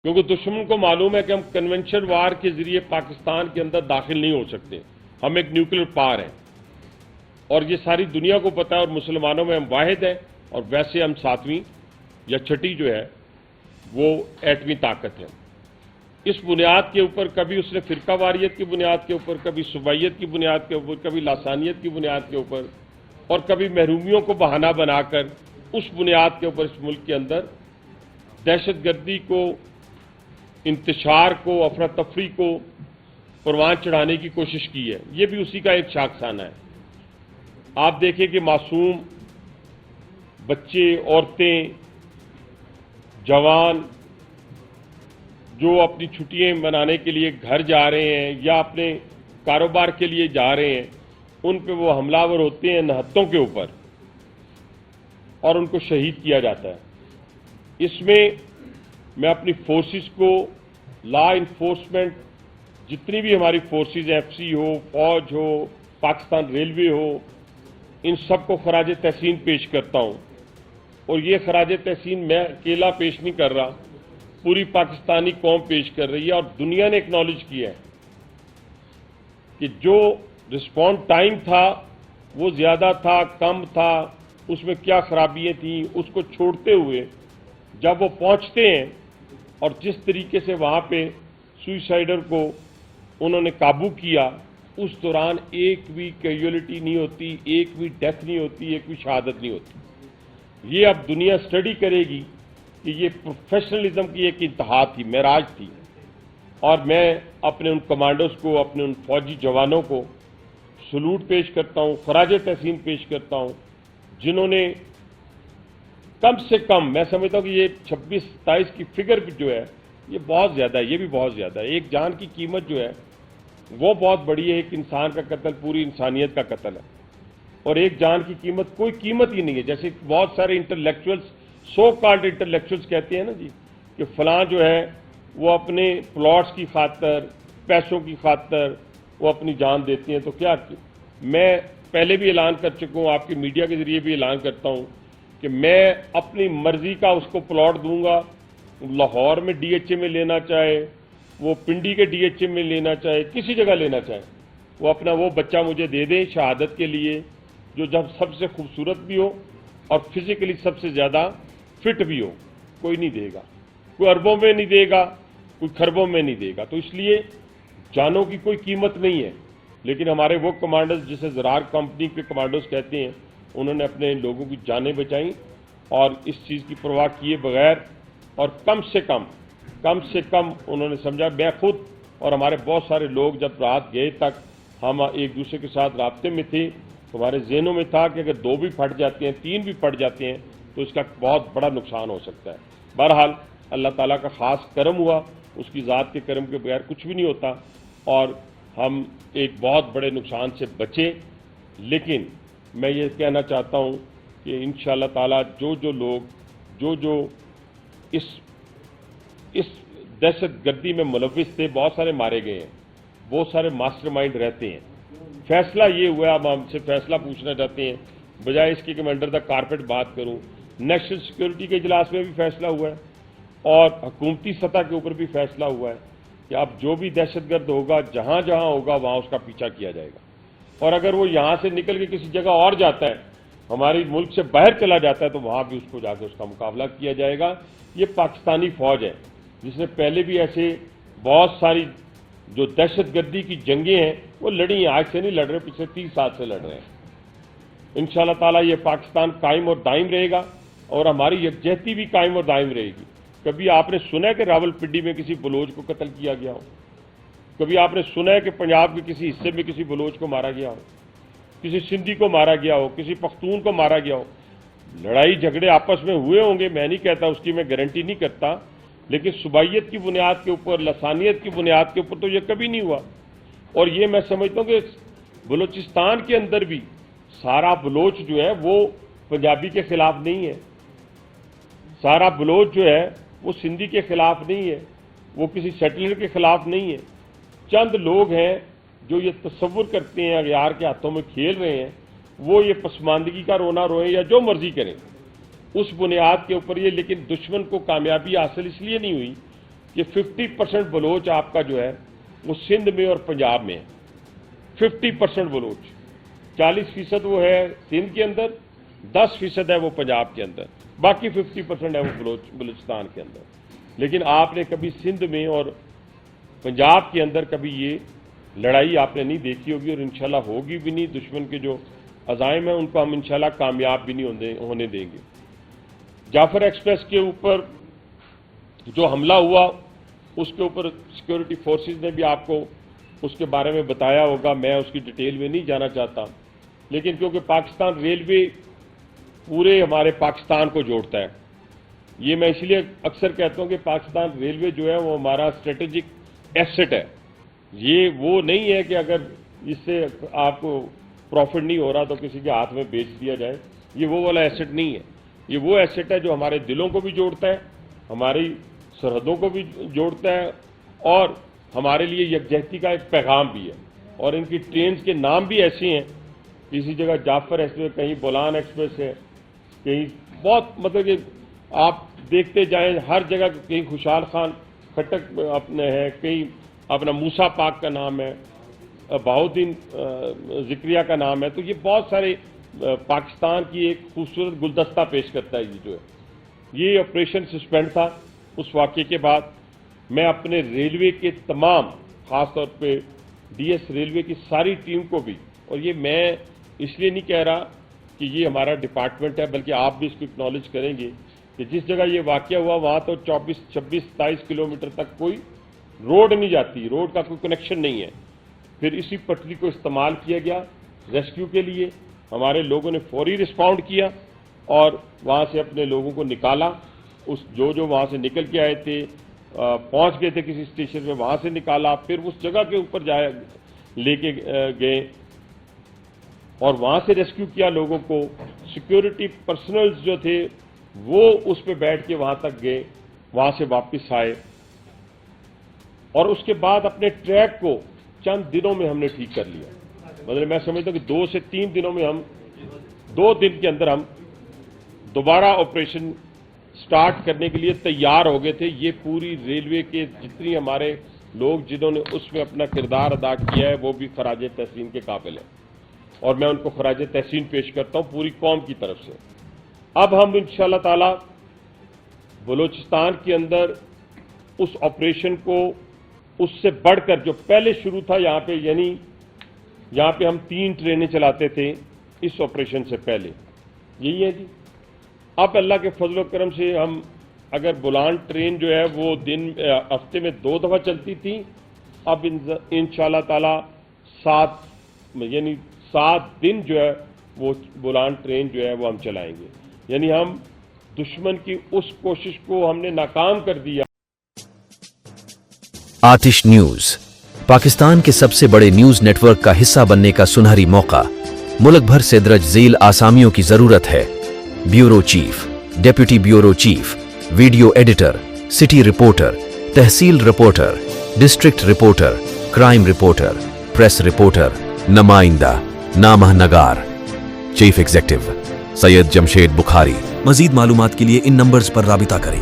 کیونکہ دشمن کو معلوم ہے کہ ہم کنونشن وار کے ذریعے پاکستان کے اندر داخل نہیں ہو سکتے، ہم ایک نیوکلیر پاور ہیں، اور یہ ساری دنیا کو پتہ ہے، اور مسلمانوں میں ہم واحد ہیں، اور ویسے ہم 7ویں یا 6ٹھی جو ہے وہ ایٹمی طاقت ہے۔ اس بنیاد کے اوپر کبھی اس نے فرقہ واریت کی بنیاد کے اوپر، کبھی صوبائیت کی بنیاد کے اوپر، کبھی لسانیت کی بنیاد کے اوپر، اور کبھی محرومیوں کو بہانہ بنا کر اس بنیاد کے اوپر اس ملک کے اندر دہشت گردی کو، انتشار کو، افراتفری کو پروان چڑھانے کی کوشش کی ہے۔ یہ بھی اسی کا ایک شاخسانہ ہے۔ آپ دیکھیں کہ معصوم بچے، عورتیں، جوان جو اپنی چھٹیاں منانے کے لیے گھر جا رہے ہیں یا اپنے کاروبار کے لیے جا رہے ہیں، ان پہ وہ حملہ آور ہوتے ہیں نہتوں کے اوپر، اور ان کو شہید کیا جاتا ہے۔ اس میں میں اپنی فورسز کو، لا انفورسمنٹ جتنی بھی ہماری فورسز ہیں، FC ہو، فوج ہو، پاکستان ریلوے ہو، ان سب کو خراج تحسین پیش کرتا ہوں۔ اور یہ خراج تحسین میں اکیلا پیش نہیں کر رہا، پوری پاکستانی قوم پیش کر رہی ہے، اور دنیا نے اکنالج کیا ہے کہ جو رسپانس ٹائم تھا وہ زیادہ تھا، کم تھا، اس میں کیا خرابیاں تھیں، اس کو چھوڑتے ہوئے جب وہ پہنچتے ہیں اور جس طریقے سے وہاں پہ سوئسائڈر کو انہوں نے قابو کیا، اس دوران ایک بھی کیجولیٹی نہیں ہوتی، ایک بھی ڈیتھ نہیں ہوتی، ایک بھی شہادت نہیں ہوتی۔ یہ اب دنیا اسٹڈی کرے گی کہ یہ پروفیشنلزم کی ایک انتہا تھی، معراج تھی۔ اور میں اپنے ان کمانڈوز کو، اپنے ان فوجی جوانوں کو سلوٹ پیش کرتا ہوں، خراج تحسین پیش کرتا ہوں، جنہوں نے کم سے کم، میں سمجھتا ہوں کہ یہ 26-27 کی فگر جو ہے یہ بہت زیادہ ہے، یہ بھی بہت زیادہ ہے۔ ایک جان کی قیمت جو ہے وہ بہت بڑی ہے، ایک انسان کا قتل پوری انسانیت کا قتل ہے، اور ایک جان کی قیمت کوئی قیمت ہی نہیں ہے۔ جیسے بہت سارے انٹلیکچوئلز، سو کالڈ انٹلیکچوئلز کہتے ہیں نا جی کہ فلاں جو ہے وہ اپنے پلاٹس کی خاطر، پیسوں کی خاطر وہ اپنی جان دیتی ہیں، تو کیا میں پہلے بھی اعلان کر چکا ہوں، آپ کی میڈیا کے ذریعے بھی اعلان کرتا ہوں کہ میں اپنی مرضی کا اس کو پلاٹ دوں گا، لاہور میں DHA میں لینا چاہے، وہ پنڈی کے DHA میں لینا چاہے، کسی جگہ لینا چاہے، وہ اپنا وہ بچہ مجھے دے دیں شہادت کے لیے، جو جب سب سے خوبصورت بھی ہو اور فزیکلی سب سے زیادہ فٹ بھی ہو۔ کوئی نہیں دے گا، کوئی اربوں میں نہیں دے گا، کوئی خربوں میں نہیں دے گا۔ تو اس لیے جانوں کی کوئی قیمت نہیں ہے، لیکن ہمارے وہ کمانڈرز جسے زرار کمپنی کے کمانڈرز کہتے ہیں، انہوں نے اپنے لوگوں کی جانیں بچائیں اور اس چیز کی پرواہ کیے بغیر، اور کم سے کم انہوں نے سمجھا۔ میں خود اور ہمارے بہت سارے لوگ جب رات گئے تک ہم ایک دوسرے کے ساتھ رابطے میں تھے، ہمارے ذہنوں میں تھا کہ اگر 2 بھی پھٹ جاتے ہیں، 3 بھی پھٹ جاتے ہیں تو اس کا بہت بڑا نقصان ہو سکتا ہے۔ بہرحال اللہ تعالیٰ کا خاص کرم ہوا، اس کی ذات کے کرم کے بغیر کچھ بھی نہیں ہوتا، اور ہم ایک بہت بڑے نقصان سے بچے۔ لیکن میں یہ کہنا چاہتا ہوں کہ انشاءاللہ تعالیٰ جو لوگ جو اس دہشت گردی میں ملوث تھے، بہت سارے مارے گئے ہیں، بہت سارے ماسٹر مائنڈ رہتے ہیں۔ فیصلہ یہ ہوا، اب ہم سے فیصلہ پوچھنا چاہتے ہیں، بجائے اس کے کہ میں انڈر دا کارپیٹ بات کروں۔ نیشنل سیکورٹی کے اجلاس میں بھی فیصلہ ہوا ہے، اور حکومتی سطح کے اوپر بھی فیصلہ ہوا ہے کہ اب جو بھی دہشت گرد ہوگا، جہاں ہوگا وہاں اس کا پیچھا کیا جائے گا، اور اگر وہ یہاں سے نکل کے کسی جگہ اور جاتا ہے، ہماری ملک سے باہر چلا جاتا ہے، تو وہاں بھی اس کو جا کے اس کا مقابلہ کیا جائے گا۔ یہ پاکستانی فوج ہے جس نے پہلے بھی ایسے بہت ساری جو دہشت گردی کی جنگیں ہیں وہ لڑی ہیں، آج سے نہیں لڑ رہے، پچھلے 30 سال سے لڑ رہے ہیں۔ انشاءاللہ تعالیٰ یہ پاکستان قائم اور دائم رہے گا، اور ہماری یکجہتی بھی قائم اور دائم رہے گی۔ کبھی آپ نے سنا ہے کہ راول پنڈی میں کسی بلوچ کو قتل کیا گیا ہو؟ کبھی آپ نے سنا ہے کہ پنجاب کے کسی حصے میں کسی بلوچ کو مارا گیا ہو، کسی سندھی کو مارا گیا ہو، کسی پختون کو مارا گیا ہو؟ لڑائی جھگڑے آپس میں ہوئے ہوں گے، میں نہیں کہتا، اس کی میں گارنٹی نہیں کرتا، لیکن صوبائیت کی بنیاد کے اوپر، لسانیت کی بنیاد کے اوپر تو یہ کبھی نہیں ہوا۔ اور یہ میں سمجھتا ہوں کہ بلوچستان کے اندر بھی سارا بلوچ جو ہے وہ پنجابی کے خلاف نہیں ہے، سارا بلوچ جو ہے وہ سندھی کے خلاف نہیں ہے، وہ کسی سیٹلر کے خلاف نہیں ہے۔ چند لوگ ہیں جو یہ تصور کرتے ہیں اغیار کے ہاتھوں میں کھیل رہے ہیں، وہ یہ پسماندگی کا رونا روئیں یا جو مرضی کریں اس بنیاد کے اوپر یہ۔ لیکن دشمن کو کامیابی حاصل اس لیے نہیں ہوئی کہ 50% بلوچ آپ کا جو ہے وہ سندھ میں اور پنجاب میں ہے. 50% بلوچ، 40% وہ ہے سندھ کے اندر، 10% ہے وہ پنجاب کے اندر، باقی 50% ہے وہ بلوچستان کے اندر. لیکن آپ نے کبھی سندھ میں اور پنجاب کے اندر کبھی یہ لڑائی آپ نے نہیں دیکھی ہوگی، اور انشاءاللہ ہوگی بھی نہیں. دشمن کے جو عزائم ہیں ان کو ہم انشاءاللہ کامیاب بھی نہیں ہونے دیں گے. جعفر ایکسپریس کے اوپر جو حملہ ہوا اس کے اوپر سیکورٹی فورسز نے بھی آپ کو اس کے بارے میں بتایا ہوگا، میں اس کی ڈیٹیل میں نہیں جانا چاہتا. لیکن کیونکہ پاکستان ریلوے پورے ہمارے پاکستان کو جوڑتا ہے، یہ میں اس لیے اکثر کہتا ہوں کہ پاکستان ریلوے جو ہے وہ ہمارا اسٹریٹجک ایسٹ ہے. یہ وہ نہیں ہے کہ اگر اس سے آپ کو پروفٹ نہیں ہو رہا تو کسی کے ہاتھ میں بیچ دیا جائے. یہ وہ والا ایسٹ نہیں ہے، یہ وہ ایسٹ ہے جو ہمارے دلوں کو بھی جوڑتا ہے، ہماری سرحدوں کو بھی جوڑتا ہے، اور ہمارے لیے یکجہتی کا ایک پیغام بھی ہے. اور ان کی ٹرینز کے نام بھی ایسے ہیں، کسی جگہ جعفر ایکسپریس، کہیں بولان ایکسپریس ہے، کہیں بہت مطلب کہ آپ دیکھتے جائیں ہر جگہ، کہیں خوشحال خان کھٹک اپنے ہے، کہیں اپنا موسیٰ پاک کا نام ہے، بہاؤالدین ذکریہ کا نام ہے. تو یہ بہت سارے پاکستان کی ایک خوبصورت گلدستہ پیش کرتا ہے. یہ جو ہے یہ آپریشن سسپینڈ تھا. اس واقعے کے بعد میں اپنے ریلوے کے تمام، خاص طور پہ ڈی ایس ریلوے کی ساری ٹیم کو بھی، اور یہ میں اس لیے نہیں کہہ رہا کہ یہ ہمارا ڈپارٹمنٹ ہے، بلکہ آپ بھی اس کو اکنالج کریں گے کہ جس جگہ یہ واقعہ ہوا وہاں تو 24، 26، 27 کلومیٹر تک کوئی روڈ نہیں جاتی، روڈ کا کوئی کنیکشن نہیں ہے. پھر اسی پٹری کو استعمال کیا گیا ریسکیو کے لیے. ہمارے لوگوں نے فوری رسپونڈ کیا اور وہاں سے اپنے لوگوں کو نکالا. اس جو وہاں سے نکل کے آئے تھے، پہنچ گئے تھے کسی اسٹیشن میں، وہاں سے نکالا، پھر اس جگہ کے اوپر لے کے گئے اور وہاں سے ریسکیو کیا لوگوں کو. سیکیورٹی پرسنلز جو تھے وہ اس پہ بیٹھ کے وہاں تک گئے، وہاں سے واپس آئے، اور اس کے بعد اپنے ٹریک کو چند دنوں میں ہم نے ٹھیک کر لیا. مطلب میں سمجھتا ہوں کہ 2 سے 3 دنوں میں ہم 2 دن کے اندر ہم دوبارہ آپریشن سٹارٹ کرنے کے لیے تیار ہو گئے تھے. یہ پوری ریلوے کے جتنی ہمارے لوگ جنہوں نے اس میں اپنا کردار ادا کیا ہے وہ بھی خراج تحسین کے قابل ہیں، اور میں ان کو خراج تحسین پیش کرتا ہوں پوری قوم کی طرف سے. اب ہم انشاءاللہ تعالی بلوچستان کے اندر اس آپریشن کو اس سے بڑھ کر جو پہلے شروع تھا یہاں پہ، یعنی یہاں پہ ہم 3 ٹرینیں چلاتے تھے اس آپریشن سے پہلے، یہی ہے جی. اب اللہ کے فضل و کرم سے ہم اگر بولان ٹرین جو ہے وہ ہفتے میں 2 دفعہ چلتی تھی، اب انشاءاللہ تعالی 7 دن جو ہے وہ بولان ٹرین جو ہے وہ ہم چلائیں گے. یعنی ہم دشمن کی اس کوشش کو ہم نے ناکام کر دیا. آتش نیوز پاکستان کے سب سے بڑے نیوز نیٹ ورک کا حصہ بننے کا سنہری موقع. ملک بھر سے درج ذیل آسامیوں کی ضرورت ہے. Bureau chief, deputy bureau chief, video editor, city reporter, tehsil reporter, district reporter, crime reporter, press reporter, نمائندہ، نامہ نگار. Chief executive Syed Jamshed Bukhari. مزید معلومات کے لیے ان نمبرز پر رابطہ کریں.